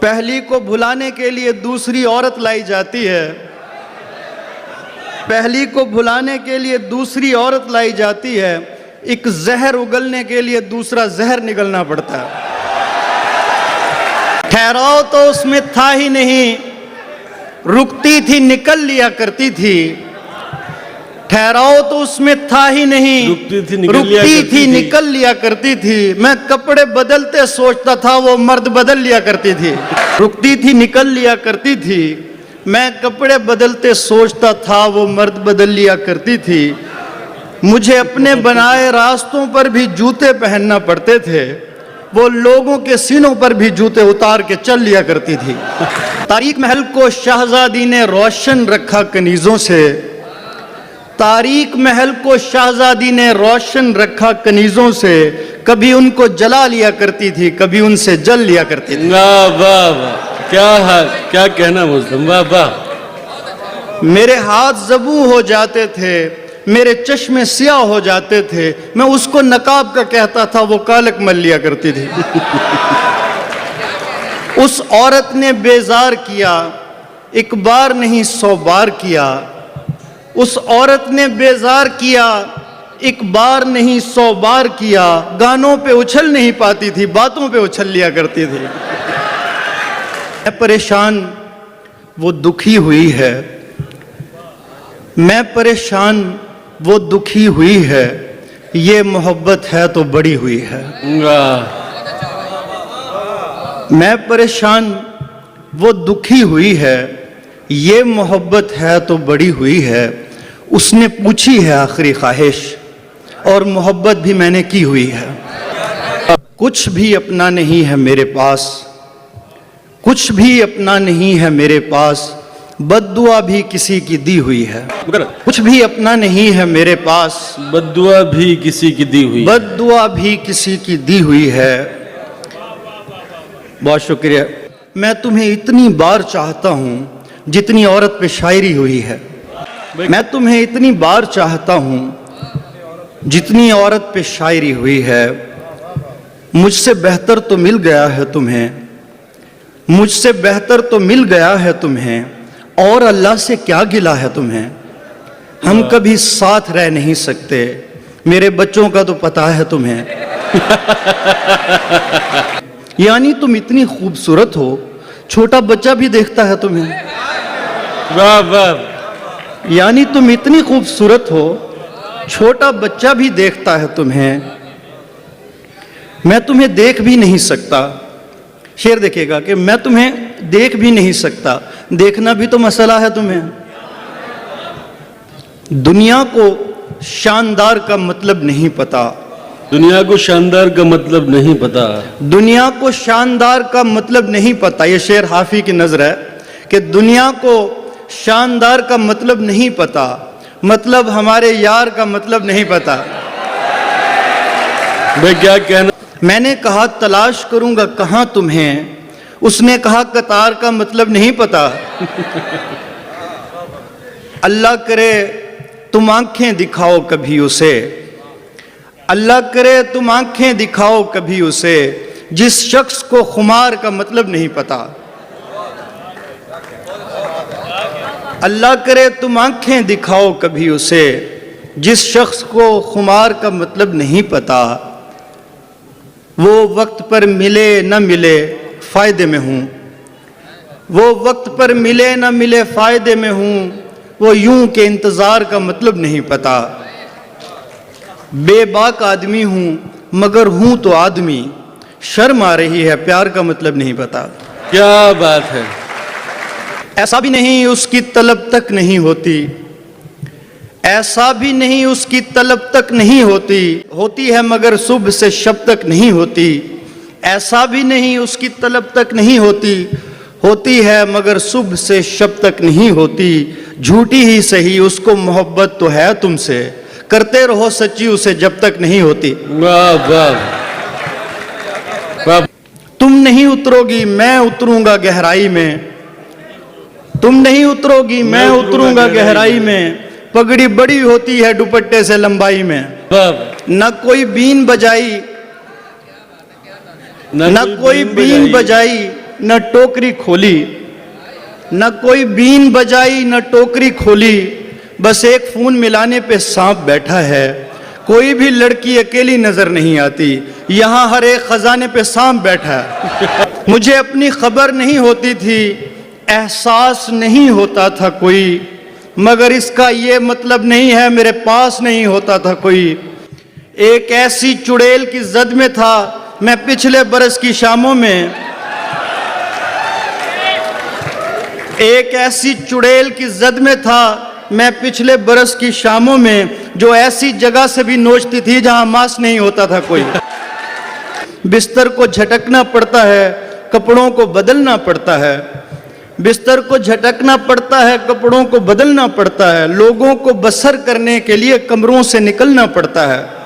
पहली को भुलाने के लिए दूसरी औरत लाई जाती है, पहली को भुलाने के लिए दूसरी औरत लाई जाती है, एक जहर उगलने के लिए दूसरा जहर निगलना पड़ता है। ठहराव तो उसमें था ही नहीं, रुकती थी निकल लिया करती थी। ठहराव तो उसमें था ही नहीं, रुकती थी निकल लिया करती थी। मैं कपड़े बदलते सोचता था, वो मर्द बदल लिया करती थी। रुकती थी निकल लिया करती थी, मैं कपड़े बदलते सोचता था, वो मर्द बदल लिया करती थी। मुझे अपने बनाए रास्तों पर भी जूते पहनना पड़ते थे, वो लोगों के सीनों पर भी जूते उतार के चल लिया करती थी। तारीक महल को शहजादी ने रोशन रखा कनीजों से, तारीक महल को शहजादी ने रोशन रखा कनीजों से। कभी उनको जला लिया करती थी, कभी उनसे जल लिया करती थी। वाह वाह वाह, क्या हाल, क्या कहना मुस्लिम, वाह वाह। मेरे हाथ ज़बू हो जाते थे, मेरे चश्मे सियाह हो जाते थे, मैं उसको नकाब का कहता था, वो कालक मल लिया करती थी। उस औरत ने बेजार किया, एक बार नहीं 100 बार किया। उस औरत ने बेजार किया, एक बार नहीं 100 बार किया। गानों पे उछल नहीं पाती थी, बातों पे उछल लिया करती थी। मैं परेशान, वो दुखी हुई है। मैं परेशान, वो दुखी हुई है। ये मोहब्बत है तो बड़ी हुई है। मैं परेशान, वो दुखी हुई है। ये मोहब्बत है तो बड़ी हुई है। उसने पूछी है आखिरी ख्वाहिश, और मोहब्बत भी मैंने की हुई है। कुछ भी अपना नहीं है मेरे पास, कुछ भी अपना नहीं है मेरे पास, बद्दुआ भी किसी की दी हुई है। कुछ भी अपना नहीं है मेरे पास, बद्दुआ भी किसी की दी हुई, बद्दुआ भी किसी की दी हुई है। बहुत शुक्रिया। मैं तुम्हें इतनी बार चाहता हूं जितनी औरत पे शायरी हुई है। मैं तुम्हें इतनी बार चाहता हूं जितनी औरत पे शायरी हुई है। मुझसे बेहतर तो मिल गया है तुम्हें, मुझसे बेहतर तो मिल गया है तुम्हें, और अल्लाह से क्या गिला है तुम्हें। हम कभी साथ रह नहीं सकते, मेरे बच्चों का तो पता है तुम्हें। यानी तुम इतनी खूबसूरत हो, छोटा बच्चा भी देखता है तुम्हें। वाह वाह। यानी तुम इतनी खूबसूरत हो, छोटा बच्चा भी देखता है तुम्हें। मैं तुम्हें देख भी नहीं सकता। शेर देखिएगा कि मैं तुम्हें देख भी नहीं सकता, देखना भी तो मसला है तुम्हें। दुनिया को शानदार का मतलब नहीं पता, दुनिया को शानदार का मतलब नहीं पता, दुनिया को शानदार का मतलब नहीं पता। ये शेर हाफी की नजर है कि दुनिया को शानदार का मतलब नहीं पता, मतलब हमारे यार का मतलब नहीं पता। भाई क्या कहना। मैंने कहा तलाश करूंगा कहां तुम्हें, उसने कहा कतार का मतलब नहीं पता। अल्लाह करे तुम आंखें दिखाओ कभी उसे, अल्लाह करे तुम आंखें दिखाओ कभी उसे, जिस शख्स को खुमार का मतलब नहीं पता। अल्लाह करे तुम आंखें दिखाओ कभी उसे, जिस शख्स को खुमार का मतलब नहीं पता। वो वक्त पर मिले न मिले फ़ायदे में हूँ, वो वक्त पर मिले न मिले फ़ायदे में हूँ, वो यूं के इंतज़ार का मतलब नहीं पता। बेबाक आदमी हूँ मगर हूँ तो आदमी, शर्म आ रही है प्यार का मतलब नहीं पता। क्या बात है। ऐसा भी नहीं उसकी तलब तक नहीं होती, ऐसा भी नहीं उसकी तलब तक नहीं होती, होती है मगर सुबह से शब तक नहीं होती। ऐसा भी नहीं उसकी तलब तक नहीं होती, होती है मगर सुबह से शब तक नहीं होती। झूठी ही सही उसको मोहब्बत तो है तुमसे, करते रहो सच्ची उसे जब तक नहीं होती। वाह वाह वाह। तुम नहीं उतरोगी मैं उतरूंगा गहराई में, तुम नहीं उतरोगी मैं उतरूंगा गहराई में। पगड़ी बड़ी होती है दुपट्टे से लंबाई में, न कोई बीन बजाई, न कोई बीन बजाई, न टोकरी खोली, न कोई बीन बजाई न टोकरी खोली, बस एक फोन मिलाने पे सांप बैठा है। कोई भी लड़की अकेली नजर नहीं आती, यहाँ हर एक खजाने पे सांप बैठा है। मुझे अपनी खबर नहीं होती थी, एहसास नहीं होता था कोई, मगर इसका ये मतलब नहीं है मेरे पास नहीं होता था कोई। एक ऐसी चुड़ैल की जद में था मैं पिछले बरस की शामों में, एक ऐसी चुड़ैल की जद में था मैं पिछले बरस की शामों में, जो ऐसी जगह से भी नोचती थी जहां मांस नहीं होता था कोई। बिस्तर को झटकना पड़ता है, कपड़ों को बदलना पड़ता है, बिस्तर को झटकना पड़ता है, कपड़ों को बदलना पड़ता है, लोगों को बसर करने के लिए कमरों से निकलना पड़ता है।